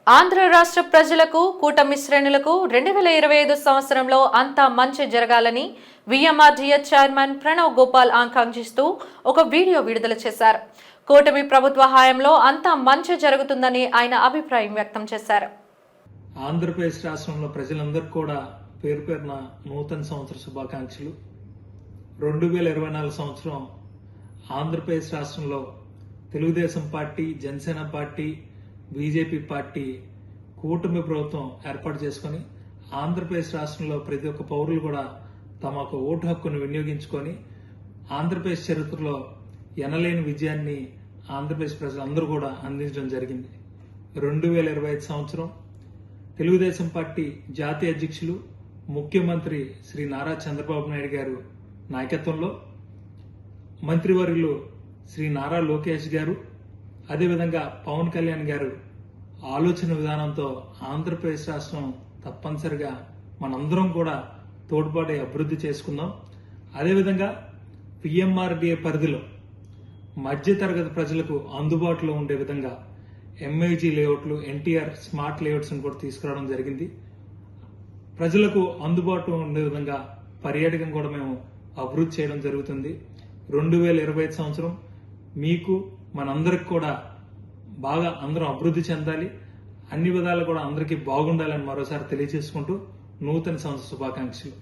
ఆంధ్ర రాష్ట్ర ప్రజలకు కూటమి శ్రేణులకు 2025 సంవత్సరంలో అంతా మంచి జరగాలని విఎంఆర్డీఏ చైర్మన్ ప్రణవ్ గోపాల్ ఆకాంక్షిస్తూ ఒక వీడియో విడుదల చేశారు. కూటమి ప్రభుత్వ హయాంలో అంతా మంచి జరుగుతుందని ఆయన అభిప్రాయం వ్యక్తం చేశారు. ఆంధ్రప్రదేశ్ రాష్ట్రంలో ప్రజలందరికీ కూడా పేరు పేరున నూతన సంవత్సర శుభాకాంక్షలు. 2024 సంవత్సరం ఆంధ్రప్రదేశ్ రాష్ట్రంలో Telugu Desam party, Janasena party, BJP party కూటమి ప్రభుత్వం ఏర్పాటు చేసుకుని ఆంధ్రప్రదేశ్ రాష్ట్రంలో ప్రతి ఒక్క పౌరులు కూడా తమ యొక్క ఓటు హక్కును వినియోగించుకొని ఆంధ్రప్రదేశ్ చరిత్రలో ఎనలేని విజయాన్ని ఆంధ్రప్రదేశ్ ప్రజలందరూ కూడా అందించడం జరిగింది. 2025 సంవత్సరం తెలుగుదేశం పార్టీ జాతీయ అధ్యక్షులు ముఖ్యమంత్రి శ్రీ నారా చంద్రబాబు నాయుడు గారు నాయకత్వంలో మంత్రివర్యులు శ్రీ నారా లోకేష్ గారు, అదేవిధంగా పవన్ కళ్యాణ్ గారు ఆలోచన విధానంతో ఆంధ్రప్రదేశ్ రాష్ట్రం తప్పనిసరిగా మనందరం కూడా తోడ్పాటు అభివృద్ధి చేసుకుందాం. అదేవిధంగా పిఎంఆర్డీఏ పరిధిలో మధ్యతరగతి ప్రజలకు అందుబాటులో ఉండే విధంగా ఎంఐజీ లేఅవుట్లు, ఎన్టీఆర్ స్మార్ట్ లేఅవుట్స్ కూడా తీసుకురావడం జరిగింది. ప్రజలకు అందుబాటులో ఉండే విధంగా పర్యాటకం కూడా మేము అభివృద్ధి చేయడం జరుగుతుంది. 2025 సంవత్సరం మీకు మనందరికి కూడా బాగా అందరం అభివృద్ధి చెందాలి, అన్ని విధాలు కూడా అందరికీ బాగుండాలని మరోసారి తెలియజేసుకుంటూ నూతన సంవత్సర శుభాకాంక్షలు.